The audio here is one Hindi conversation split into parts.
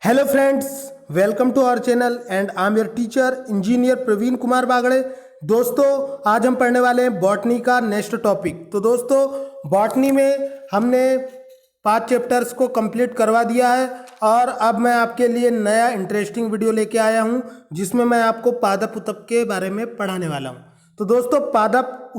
Hello friends, welcome to our channel and I am your teacher engineer Praveen Kumar Bagde. दोस्तों, आज हम पढ़ने वाले हैं बॉटनी का नेक्स्ट टॉपिक। तो दोस्तों, बॉटनी में हमने 5 चैप्टर्स को कंप्लीट करवा दिया है और अब मैं आपके लिए नया इंटरेस्टिंग वीडियो लेके आया हूं जिसमें मैं आपको पादप उतक के बारे में पढ़ाने वाला हूं। तो दोस्तों, पादप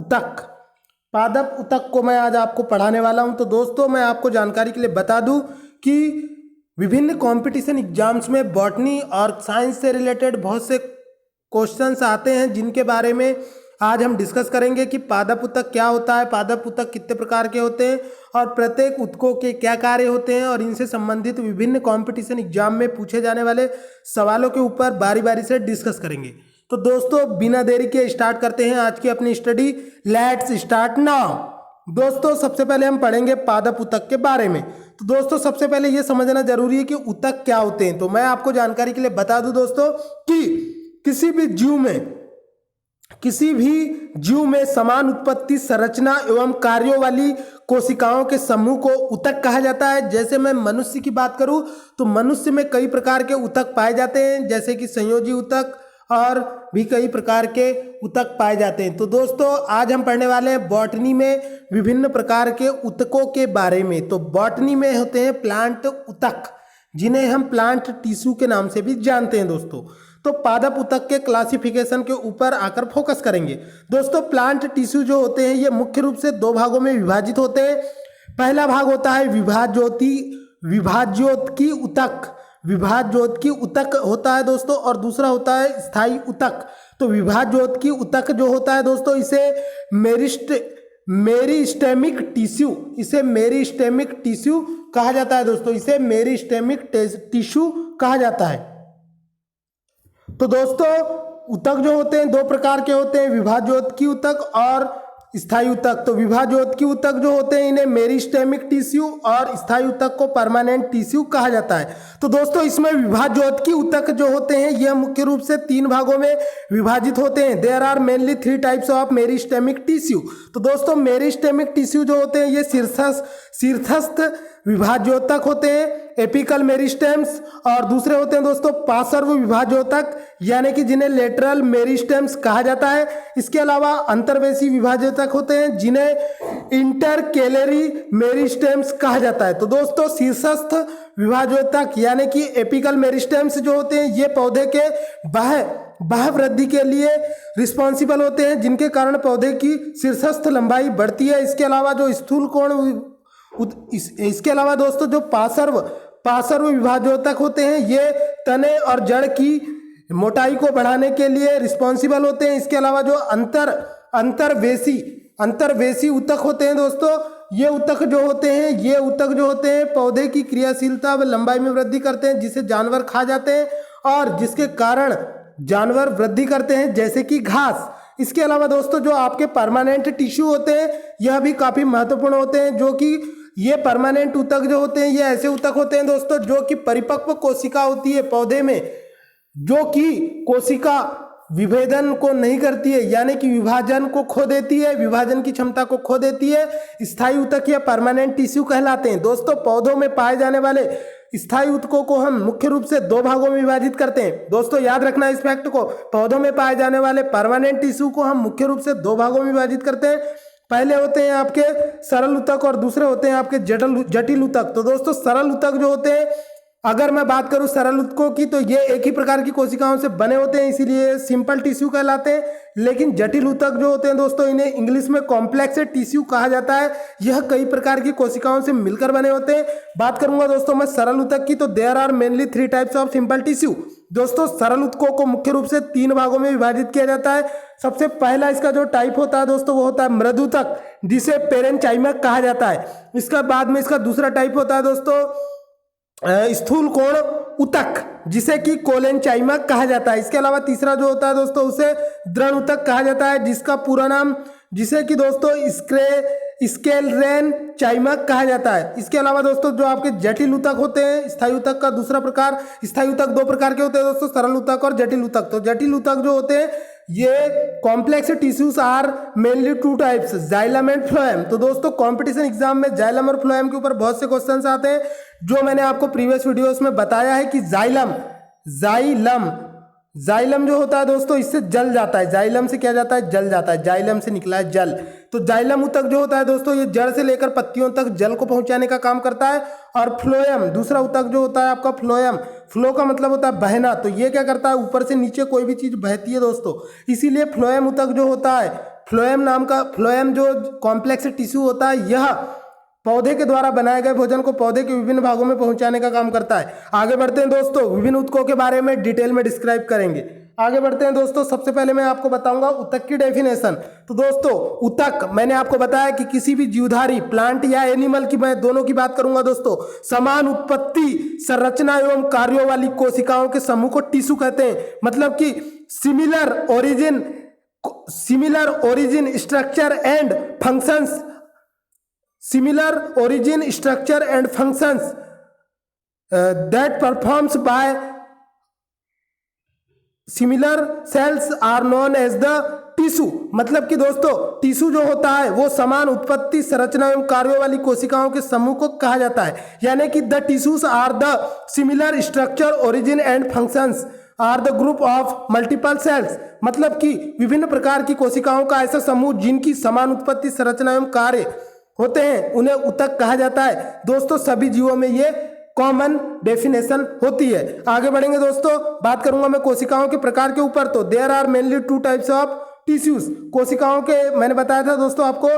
उतक को मैं आज आपको पढ़ाने वाला हूं। तो दोस्तों, मैं आपको जानकारी के लिए बता दूं कि विभिन्न कंपटीशन एग्जाम्स में बॉटनी और साइंस से रिलेटेड बहुत से क्वेश्चंस आते हैं जिनके बारे में आज हम डिस्कस करेंगे कि पादप उतक क्या होता है, पादप उतक कितने प्रकार के होते हैं और प्रत्येक उतकों के क्या कार्य होते हैं और इनसे संबंधित विभिन्न कंपटीशन एग्जाम में पूछे जाने वाले सवालों के ऊपर बारी बारी से डिस्कस करेंगे। तो दोस्तों, बिना देरी के स्टार्ट करते हैं आज की अपनी स्टडी। Let's start now. दोस्तों, सबसे पहले हम पढ़ेंगे पादप उतक के बारे में। तो दोस्तों, सबसे पहले ये समझना जरूरी है कि उतक क्या होते हैं। तो मैं आपको जानकारी के लिए बता दूं दोस्तों कि किसी भी जीव में समान उत्पत्ति, संरचना एवं कार्यों वाली कोशिकाओं के समूह को उतक कहा जाता है। जैसे मैं मनुष्य की बात करूं तो मनुष्य में कई प्रकार के उतक पाए जाते हैं, जैसे कि संयोजी उतक और भी कई प्रकार के उतक पाए जाते हैं। तो दोस्तों, आज हम पढ़ने वाले हैं बॉटनी में विभिन्न प्रकार के उतकों के बारे में। तो बॉटनी में होते हैं प्लांट उतक, जिन्हें हम प्लांट टिश्यू के नाम से भी जानते हैं दोस्तों। तो पादप उतक के क्लासिफिकेशन के ऊपर आकर फोकस करेंगे। दोस्तों, प्लांट टिश्यू जो होते हैं ये मुख्य रूप से 2 भागों में विभाजित होते हैं। पहला भाग होता है विभाज्योतकी उतक होता है दोस्तों, और दूसरा होता है स्थायी उतक। तो विभाज्योतकी उतक जो होता है दोस्तों, इसे मेरिस्टेमिक टिश्यू कहा जाता है दोस्तों, इसे मेरिस्टेमिक टिश्यू कहा जाता है। तो दोस्तों, उतक जो होते हैं 2 प्रकार के होते हैं, विभाज्योतकी उतक और स्थायी उतक। तो विभाज्योतकी उतक जो होते हैं इन्हें मेरिस्टेमिक टिश्यू और स्थायी उतक को परमानेंट टिश्यू कहा जाता है। तो दोस्तों, इसमें विभाज्योतकी उतक जो होते हैं यह मुख्य रूप से 3 भागों में विभाजित होते हैं। There are mainly 3 types of meristematic tissue. तो दोस्तों, मेरिस्टेमिक टिश्यू जो होते हैं ये शीर्षस्थ विभाज्योतक होते हैं, एपिकल मेरिस्टेम्स, और दूसरे होते हैं दोस्तों पार्श्व विभाज्योतक, यानी कि जिन्हें लेटरल मेरिस्टेम्स कहा जाता है। इसके अलावा अंतर्वेशी विभाज्योतक होते हैं जिन्हें इंटरकेलरी मेरिस्टेम्स कहा जाता है। तो दोस्तों, शीर्षस्थ विभाज्योतक यानी कि एपिकल मेरिस्टेम्स जो होते हैं ये पौधे के बाह्य वृद्धि के लिए रिस्पॉन्सिबल होते हैं, जिनके कारण पौधे की शीर्षस्थ लंबाई बढ़ती है। इसके अलावा जो स्थूल कोण इसके अलावा दोस्तों जो पार्श्व विभाज्योतक होते हैं ये तने और जड़ की मोटाई को बढ़ाने के लिए रिस्पॉन्सिबल होते हैं। इसके अलावा जो अंतर्वेशी उतक होते हैं दोस्तों, ये उतक जो होते हैं पौधे की क्रियाशीलता व लंबाई में वृद्धि करते हैं, जिसे जानवर खा जाते हैं और जिसके कारण जानवर वृद्धि करते हैं, जैसे कि घास। इसके अलावा दोस्तों जो आपके परमानेंट टिश्यू होते हैं यह भी काफी महत्वपूर्ण होते हैं, जो कि ये परमानेंट उतक जो होते हैं ये ऐसे उतक होते हैं दोस्तों जो कि परिपक्व कोशिका होती है पौधे में, जो कि कोशिका विभेदन को नहीं करती है, यानी कि विभाजन को खो देती है, विभाजन की क्षमता को खो देती है। स्थायी उतक या परमानेंट टिश्यू कहलाते हैं। दोस्तों, पौधों में पाए जाने वाले स्थायी उतकों को हम मुख्य रूप से 2 भागों में विभाजित करते हैं। दोस्तों, याद रखना इस फैक्ट को, पौधों में पाए जाने वाले परमानेंट टिश्यू को हम मुख्य रूप से 2 भागों में विभाजित करते हैं। पहले होते हैं आपके सरल उतक और दूसरे होते हैं आपके जटिल उतक। तो दोस्तों, सरल उतक जो होते हैं, अगर मैं बात करूं सरल उतकों की, तो ये एक ही प्रकार की कोशिकाओं से बने होते हैं, इसीलिए सिंपल टिश्यू कहलाते हैं। लेकिन जटिल उतक जो होते हैं दोस्तों, इन्हें इंग्लिश में कॉम्प्लेक्स टिश्यू कहा जाता है। यह कई प्रकार की कोशिकाओं से मिलकर बने होते हैं। बात करूंगा दोस्तों मैं सरल उतक की, तो there are mainly 3 types of simple tissue. दोस्तों, सरल उतकों को मुख्य रूप से 3 भागों में विभाजित किया जाता है। सबसे पहला इसका जो टाइप होता है दोस्तों वो होता है मृदुतक, जिसे पेरेंचाइमक कहा जाता है। इसका बाद में इसका दूसरा टाइप होता है दोस्तों स्थूल कोण उतक, जिसे कि कोलेनचाइमक कहा जाता है। इसके अलावा तीसरा जो होता है दोस्तों उसे दृढ़ उतक कहा जाता है, जिसका पूरा नाम जिसे कि दोस्तों स्केलरेन चाइमक कहा जाता है। इसके अलावा दोस्तों जो आपके जटिल उतक होते हैं, स्थायी उतक का दूसरा प्रकार, स्थायी उतक 2 प्रकार के होते हैं दोस्तों, सरल उतक और जटिल उतक। तो जटिल उतक जो होते हैं ये complex tissues are mainly two types, xylem and phloem. तो दोस्तों कंपटीशन एग्जाम में जाइलम और फ्लोएम के ऊपर बहुत से क्वेश्चंस आते हैं, जो मैंने आपको प्रीवियस वीडियोस में बताया है कि जाइलम जो होता है दोस्तों इससे जल जाता है, जाइलम से क्या जाता है, जल जाता है, जाइलम से निकला है जल। तो जाइलम ऊतक जो होता है दोस्तों ये जड़ से लेकर पत्तियों तक जल को पहुंचाने का काम करता है। और फ्लोएम दूसरा ऊतक जो होता है आपका फ्लोएम, फ्लो का मतलब होता है बहना, तो ये क्या करता है ऊपर से नीचे कोई भी चीज बहती है दोस्तों, इसीलिए फ्लोएम ऊतक जो होता है, फ्लोएम जो कॉम्प्लेक्स टिश्यू होता है यह पौधे के द्वारा बनाए गए भोजन को पौधे के विभिन्न भागों में पहुंचाने का काम करता है। आगे बढ़ते हैं दोस्तों, विभिन्न ऊतकों के बारे में डिटेल में डिस्क्राइब करेंगे। आगे बढ़ते हैं दोस्तों, सबसे पहले मैं आपको बताऊंगा ऊतक की डेफिनेशन। तो दोस्तों ऊतक मैंने आपको बताया कि किसी भी जीवधारी प्लांट या एनिमल की, मैं दोनों की बात करूंगा दोस्तों, समान उत्पत्ति संरचना एवं कार्यों वाली कोशिकाओं के समूह को टिश्यू कहते हैं। मतलब कि similar origin structure and functions, similar origin structure and functions that performs by similar cells are known as the tissue. मतलब कि दोस्तों टिश्यू जो होता है वो समान उत्पत्ति संरचना एवं कार्यों वाली कोशिकाओं के समूह को कहा जाता है, यानी कि the tissues are the similar structure origin and functions are the group of multiple cells. मतलब कि विभिन्न प्रकार की कोशिकाओं का ऐसा समूह जिनकी समान उत्पत्ति संरचना एवं कार्य होते हैं उन्हें ऊतक कहा जाता है। दोस्तों सभी जीवों में ये कॉमन डेफिनेशन होती है। आगे बढ़ेंगे दोस्तों, बात करूंगा मैं कोशिकाओं के प्रकार के ऊपर। तो there are mainly two types of tissues. कोशिकाओं के मैंने बताया था दोस्तों आपको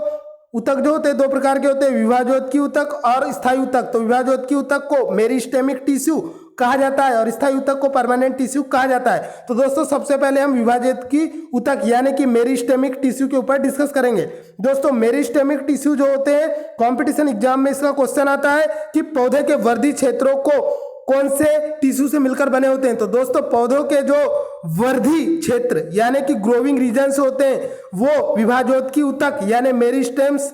ऊतक जो होते हैं दो प्रकार के होते हैं, विभाजोत्की ऊतक और स्थायी ऊतक। तो विभाजोत्की ऊतक को मेरिस्टेमिक टिश्यू कहा जाता है और स्थायी ऊतक को परमानेंट टिश्यू कहा जाता है। तो दोस्तों सबसे पहले हम विभाजोत्की ऊतक यानी कि मेरिस्टेमिक टिश्यू के ऊपर डिस्कस करेंगे। दोस्तों मेरिस्टेमिक टिश्यू जो होते हैं कंपटीशन एग्जाम में इसका क्वेश्चन आता है कि पौधे के वर्धी क्षेत्रों को कौन से टिश्यू से मिलकर बने होते हैं। तो दोस्तों पौधों के जो वर्धी क्षेत्र यानी कि ग्रोविंग रीजन्स होते हैं वो विभाजोत्की ऊतक यानी मेरिस्टेम्स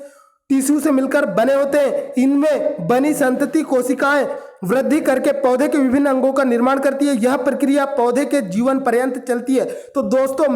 टिश्यू से मिलकर बने होते हैं। इनमें बनी संतति कोशिकाएं वृद्धि करके पौधे के विभिन्न अंगों का निर्माण करती है। यह प्रक्रिया पौधे के जीवन पर्यंत चलती है। तो दोस्तों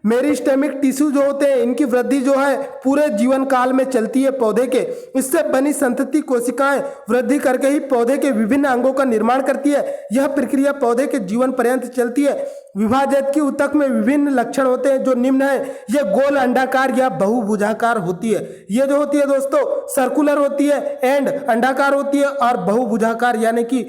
मेरिस्टेमिक टिश्यू जो होते हैं इनकी वृद्धि जो है पूरे जीवन काल में चलती है पौधे के। इससे बनी संतति कोशिकाएं वृद्धि करके ही पौधे के विभिन्न अंगों का निर्माण करती है। यह प्रक्रिया पौधे के जीवन पर्यंत चलती है। विभाजोत्की ऊतक में विभिन्न लक्षण होते हैं जो निम्न है। यह गोल अंडाकार या बहुभुजाकार होती है। ये जो होती है दोस्तों सर्कुलर होती है एंड अंडाकार होती है और बहुभुजाकार यानी कि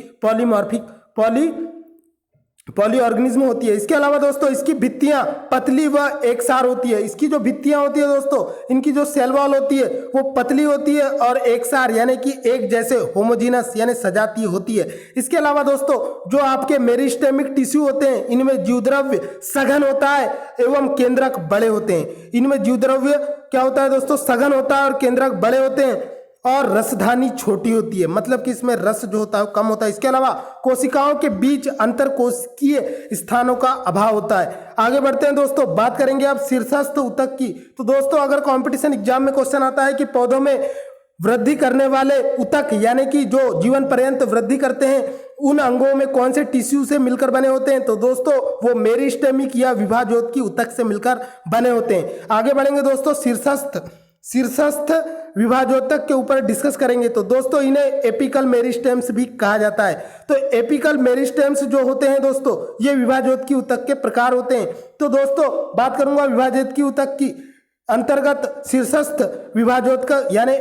पॉलीऑर्गेनिज्म होती है। इसके अलावा दोस्तों इसकी भित्तियां पतली व एकसार होती है। इसकी जो भित्तियां होती है दोस्तों इनकी जो सेल वॉल होती है वो पतली होती है और एकसार यानी कि एक जैसे होमोजीनस यानी सजातीय होती है। इसके अलावा दोस्तों जो आपके मेरिस्टेमिक टिश्यू होते हैं इनमें जीवद्रव्य सघन होता है एवं केंद्रक बड़े होते हैं। इनमें जीवद्रव्य क्या होता है दोस्तों, सघन होता है और केंद्रक बड़े होते हैं और रसधानी छोटी होती है। मतलब कि इसमें रस जो होता है कम होता है। इसके अलावा कोशिकाओं के बीच अंतर कोशिकीय स्थानों का अभाव होता है। आगे बढ़ते हैं दोस्तों, बात करेंगे अब शीर्षस्थ ऊतक की। तो दोस्तों अगर कंपटीशन एग्जाम में क्वेश्चन आता है कि पौधों में वृद्धि करने वाले ऊतक यानी कि जो जीवन पर्यंत वृद्धि करते हैं उन अंगों में कौन से टिश्यू से मिलकर बने होते हैं, तो दोस्तों वो मेरिस्टेमिक या विभाजोत्की ऊतक से मिलकर बने होते हैं। आगे बढ़ेंगे दोस्तों, शीर्षस्थ विभाजोत्तक के ऊपर डिस्कस करेंगे। तो दोस्तों इन्हें एपिकल मेरिस्टेम्स भी कहा जाता है। तो एपिकल मेरिस्टेम्स जो होते हैं दोस्तों ये विभाजोत्की ऊतक के प्रकार होते हैं। तो दोस्तों बात करूंगा विभाजोत्की ऊतक की अंतर्गत शीर्षस्थ विभाजोत्तक यानी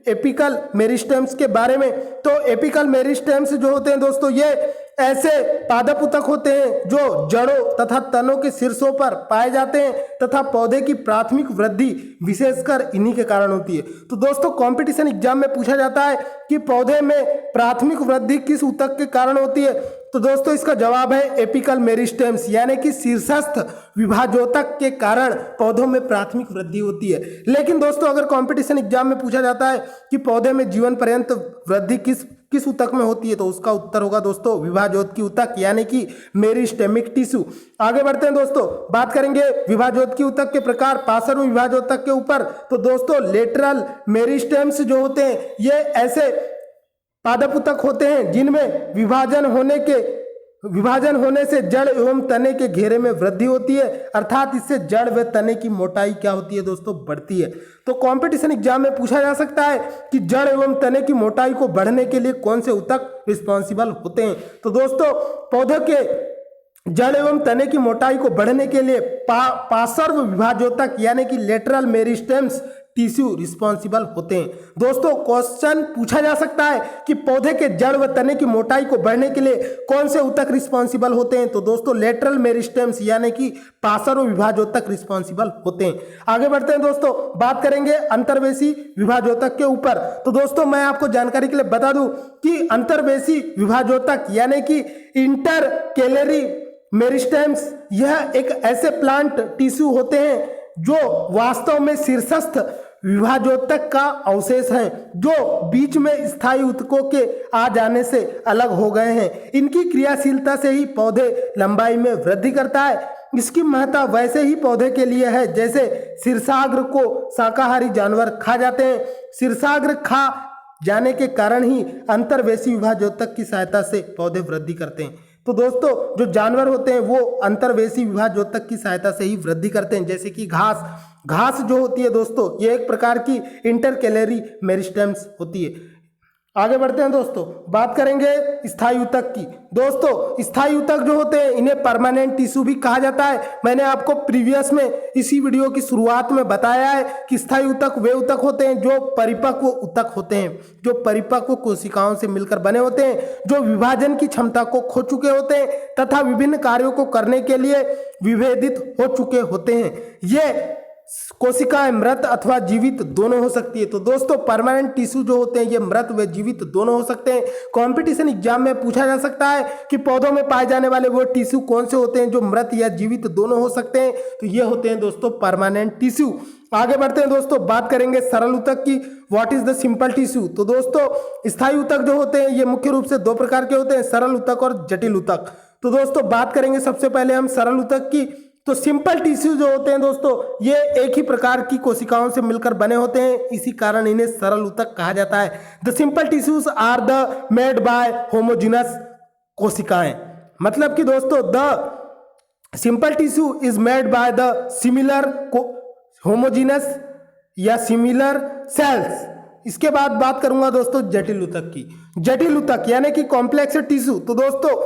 एपिकल मेरिस्टेम्स के बारे में। तो एपिकल मेरिस्टेम्स जो होते हैं दोस्तों ये ऐसे पादप ऊतक होते हैं जो जड़ों तथा तनों के शीर्षों पर पाए जाते हैं तथा पौधे की प्राथमिक वृद्धि विशेषकर इन्हीं के कारण होती है। तो दोस्तों कंपटीशन एग्जाम में पूछा जाता है कि पौधे में प्राथमिक वृद्धि किस ऊतक के कारण होती है। तो दोस्तों इसका जवाब है एपिकल मेरिस्टेम्स यानी कि शीर्षस्थ विभाजोत्तक के कारण पौधों में प्राथमिक वृद्धि होती है। लेकिन दोस्तों अगर कंपटीशन एग्जाम में पूछा जाता है कि पौधे में जीवन पर्यंत वृद्धि किस ऊतक में होती है तो उसका उत्तर होगा दोस्तों विभाजोत्की ऊतक यानी कि मेरिस्टेमिक टिश्यू। आगे बढ़ते हैं दोस्तों, बात करेंगे विभाजोत्की ऊतक के प्रकार पार्श्व विभाजोत्तक के ऊपर। तो दोस्तों लेटरल मेरिस्टेम्स जो होते हैं ये ऐसे पादप ऊतक होते हैं जिनमें विभाजन होने के विभाजन होने से जड़ एवं तने के घेरे में वृद्धि होती है, अर्थात इससे जड़ व तने की मोटाई क्या होती है दोस्तों, बढ़ती है। तो कंपटीशन एग्जाम में पूछा जा सकता है कि जड़ एवं तने की मोटाई को बढ़ने के लिए कौन से ऊतक रिस्पॉन्सिबल होते हैं। तो दोस्तों पौधे के जड़ एवं तने की मोटाई को बढ़ने के लिए पार्श्व विभाजोतक यानी कि लेटरल मेरिस्टेम्स टिश्यू रिस्पॉन्सिबल होते हैं। दोस्तों क्वेश्चन पूछा जा सकता है कि पौधे के जड़ व तने की मोटाई को बढ़ने के लिए कौन से ऊतक रिस्पॉन्सिबल होते हैं। तो दोस्तों लेटरल मेरिस्टेम्स यानी कि पार्श्व विभाजोतक रिस्पॉन्सिबल होते हैं। आगे बढ़ते हैं दोस्तों, बात करेंगे अंतर्वेशी विभाजोतक के ऊपर। तो दोस्तों मैं आपको जानकारी के लिए बता दूं कि अंतर्वेशी विभाजोतक यानी कि इंटरकेलरी मेरिस्टेम्स यह एक ऐसे प्लांट टिश्यू होते हैं जो वास्तव में शीर्षस्थ विभाजोतक का अवशेष है, जो बीच में स्थायी ऊतकों के आ जाने से अलग हो गए हैं। इनकी क्रियाशीलता से ही पौधे लंबाई में वृद्धि करता है। इसकी महत्ता वैसे ही पौधे के लिए है जैसे शीर्षाग्र को शाकाहारी जानवर खा जाते हैं। शीर्षाग्र खा जाने के कारण ही अंतर्वेशी विभाजोतक की सहायता से पौधे वृद्धि करते हैं। तो दोस्तों जो जानवर होते हैं वो अंतर्वेशी विभाजोतक की सहायता से ही वृद्धि करते हैं, जैसे कि घास जो होती है दोस्तों ये एक प्रकार की इंटरकेलरी मेरिस्टेम्स होती है। आगे बढ़ते हैं दोस्तों, बात करेंगे स्थायी ऊतक की। दोस्तों स्थायी ऊतक जो होते हैं इन्हें परमानेंट टिश्यू भी कहा जाता है। मैंने आपको प्रीवियस में इसी वीडियो की शुरुआत में बताया है कि स्थायी ऊतक वे ऊतक होते हैं जो परिपक्व ऊतक होते हैं, जो परिपक्व कोशिकाओं से मिलकर बने होते हैं, जो विभाजन की क्षमता को खो चुके होते हैं तथा विभिन्न कार्यों को करने के लिए विभेदित हो चुके होते हैं। ये कोशिकाएं मृत अथवा जीवित दोनों हो सकती है। तो दोस्तों परमानेंट टिश्यू जो होते हैं ये मृत व जीवित दोनों हो सकते हैं। कंपटीशन एग्जाम में पूछा जा सकता है कि पौधों में पाए जाने वाले वो टिश्यू कौन से होते हैं जो मृत या जीवित दोनों हो सकते हैं। तो ये होते हैं दोस्तों परमानेंट टिश्यू। आगे बढ़ते हैं दोस्तों, बात करेंगे सरल ऊतक की। What is the simple tissue. तो दोस्तों स्थायी ऊतक जो होते हैं ये मुख्य रूप से दो प्रकार के होते हैं, सरल ऊतक और जटिल ऊतक। तो दोस्तों बात करेंगे सबसे पहले हम सरल ऊतक की। तो सिंपल टिश्यू जो होते हैं दोस्तों ये एक ही प्रकार की कोशिकाओं से मिलकर बने होते हैं, इसी कारण इन्हें सरल ऊतक कहा जाता है। The simple tissues are the made by homogeneous कोशिकाएं, मतलब कि दोस्तों the simple tissue is made by the similar homogeneous या सिमिलर सेल्स। इसके बाद बात करूंगा दोस्तों जटिल ऊतक की। जटिल ऊतक यानी कि कॉम्प्लेक्स टिश्यू। तो दोस्तों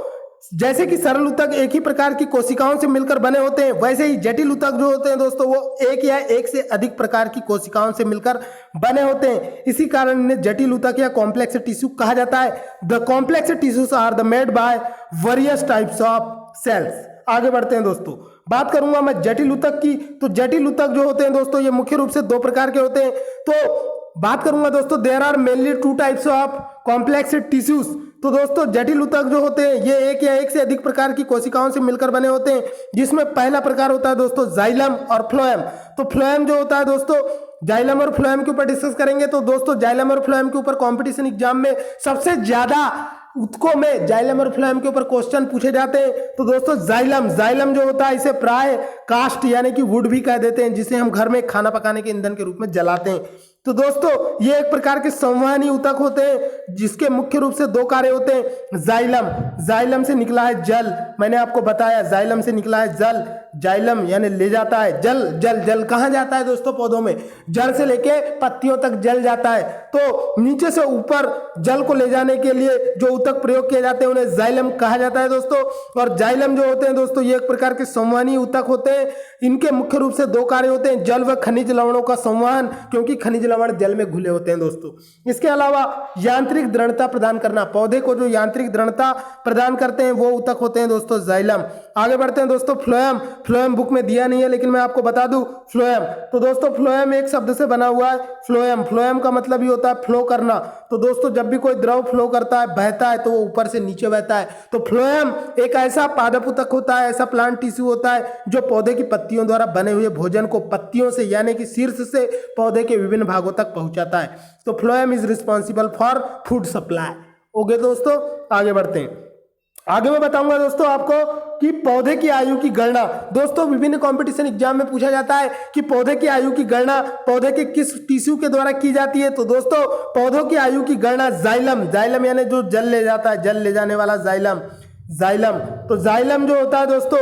जैसे कि सरल ऊतक एक ही प्रकार की कोशिकाओं से मिलकर बने होते हैं, वैसे ही जटिल ऊतक जो होते हैं दोस्तों वो एक या एक से अधिक प्रकार की कोशिकाओं से मिलकर बने होते हैं, इसी कारण इन्हें जटिल ऊतक या कॉम्प्लेक्स टिश्यू कहा जाता है। The complex tissues are the made by various types of cells. आगे बढ़ते हैं दोस्तों, बात करूंगा मैं जटिल ऊतक की। तो जटिल ऊतक जो होते हैं दोस्तों ये मुख्य रूप से दो प्रकार के होते हैं। तो बात करूंगा दोस्तों there are mainly two types of complex tissues. तो दोस्तों जटिल ऊतक जो होते हैं ये एक या एक से अधिक प्रकार की कोशिकाओं से मिलकर बने होते हैं, जिसमें पहला प्रकार होता है दोस्तों जाइलम और फ्लोएम। तो फ्लोएम जो होता है दोस्तों, जाइलम और फ्लोएम के ऊपर डिस्कस करेंगे। तो दोस्तों जाइलम और फ्लोएम के ऊपर कंपटीशन एग्जाम में सबसे ज्यादा ऊतकों में जाइलम और फ्लोएम के ऊपर क्वेश्चन पूछे जाते हैं। तो दोस्तों जाइलम जो होता है इसे प्राय कास्ट यानी कि वुड भी कह देते हैं, जिसे हम घर में खाना पकाने के ईंधन के रूप में जलाते हैं। तो दोस्तों ये एक प्रकार के संवहनी ऊतक होते हैं जिसके मुख्य रूप से दो कार्य होते हैं। जाइलम से निकला है जल, मैंने आपको बताया जाइलम से निकला है जल। जाइलम यानी ले जाता है जल कहाँ जाता है दोस्तों, पौधों में जड़ से लेके पत्तियों तक जल जाता है। तो नीचे से ऊपर जल को ले जाने के लिए जो ऊतक प्रयोग किए जाते हैं उन्हें जाइलम कहा जाता है दोस्तों। और जाइलम जो होते हैं दोस्तों ये एक प्रकार के संवहनी ऊतक होते हैं। इनके मुख्य रूप से दो कार्य होते हैं, जल व खनिज लवणों का संवहन, क्योंकि खनिज लवण जल में घुले होते हैं दोस्तों। इसके अलावा यांत्रिक दृढ़ता प्रदान करना, पौधे को जो यांत्रिक दृढ़ता प्रदान करते हैं वो ऊतक होते हैं दोस्तों जाइलम। आगे बढ़ते हैं दोस्तों फ्लोएम बुक में दिया नहीं है लेकिन मैं आपको बता दूं फ्लोएम। तो दोस्तों फ्लोएम एक शब्द से बना हुआ है, फ्लोएम का मतलब ही होता है फ्लो करना। तो दोस्तों जब भी कोई द्रव फ्लो करता है बहता है तो वो ऊपर से नीचे बहता है। तो फ्लोएम एक ऐसा पादप ऊतक होता है, ऐसा प्लांट टिश्यू होता है जो पौधे की पत्तियों द्वारा बने हुए भोजन को पत्तियों से यानी कि शीर्ष से पौधे के विभिन्न भागों तक पहुंचाता है। तो phloem is responsible for food supply. Okay दोस्तों आगे बढ़ते हैं। आगे मैं बताऊंगा दोस्तों आपको कि पौधे की आयु की गणना। दोस्तों विभिन्न कंपटीशन एग्जाम में पूछा जाता है कि पौधे की आयु की गणना पौधे के किस टिश्यू के द्वारा की जाती है। तो दोस्तों पौधों की आयु की गणना जाइलम यानी जो जल ले जाता है, जल ले जाने वाला जाइलम, जाइलम। तो जाइलम जो होता है दोस्तों,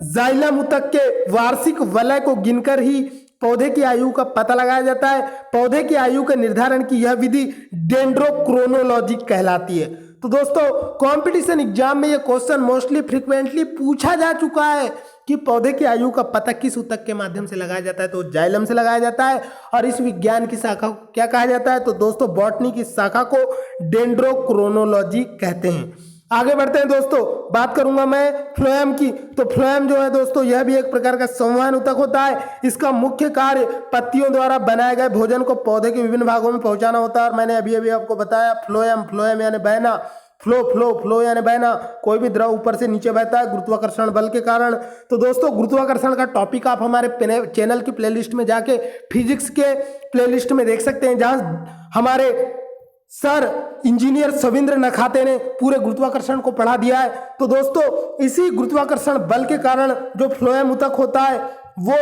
जाइलम ऊतक के वार्षिक वलय को गिनकर ही पौधे की आयु का पता लगाया जाता है। पौधे की आयु के निर्धारण की यह विधि डेंड्रोक्रोनोलॉजी कहलाती है। तो दोस्तों कंपटीशन एग्जाम में यह क्वेश्चन मोस्टली फ्रीक्वेंटली पूछा जा चुका है कि पौधे की आयु का पता किस ऊतक के माध्यम से लगाया जाता है, तो जाइलम से लगाया जाता है। और इस विज्ञान की शाखा को क्या कहा जाता है, तो दोस्तों बॉटनी की शाखा को डेंड्रोक्रोनोलॉजी कहते हैं। आगे बढ़ते हैं दोस्तों, बात करूंगा मैं फ्लोएम की। तो फ्लोएम जो है दोस्तों, यह भी एक प्रकार का संवहन ऊतक होता है। इसका मुख्य कार्य पत्तियों द्वारा बनाए गए भोजन को पौधे के विभिन्न भागों में पहुंचाना होता है। और मैंने अभी आपको बताया फ्लोएम यानी बहना, फ्लो यानी बहना। कोई भी द्रव ऊपर से नीचे बहता है गुरुत्वाकर्षण बल के कारण। तो दोस्तों गुरुत्वाकर्षण का टॉपिक आप हमारे चैनल की प्लेलिस्ट में जाके फिजिक्स के प्लेलिस्ट में देख सकते हैं, जहां हमारे सर इंजीनियर सविंद्र नखाते ने पूरे गुरुत्वाकर्षण को पढ़ा दिया है। तो दोस्तों इसी गुरुत्वाकर्षण बल के कारण जो फ्लोएम ऊतक होता है, वो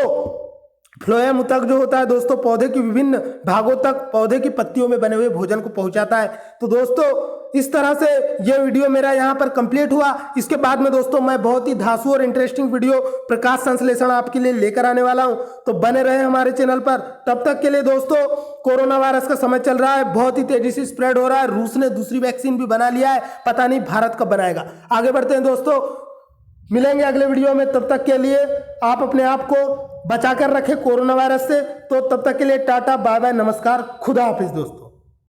फ्लोएम ऊतक जो होता है दोस्तों पौधे की विभिन्न भागों तक पौधे की पत्तियों में बने हुए भोजन को पहुंचाता है। तो दोस्तों इस तरह से यह वीडियो मेरा यहाँ पर कंप्लीट हुआ। इसके बाद में दोस्तों मैं बहुत ही धांसू और इंटरेस्टिंग वीडियो प्रकाश संश्लेषण आपके लिए लेकर आने वाला हूं, तो बने रहे हमारे चैनल पर। तब तक के लिए दोस्तों, कोरोना वायरस का समय चल रहा है, बहुत ही तेजी से स्प्रेड हो रहा है। रूस ने दूसरी वैक्सीन भी बना लिया है, पता नहीं भारत कब बनाएगा। आगे बढ़ते हैं दोस्तों, मिलेंगे अगले वीडियो में। तब तक के लिए आप अपने आप को बचाकर रखें कोरोना वायरस से। तो तब तक के लिए टाटा बाय बाय, नमस्कार, खुदा हाफिज दोस्तों।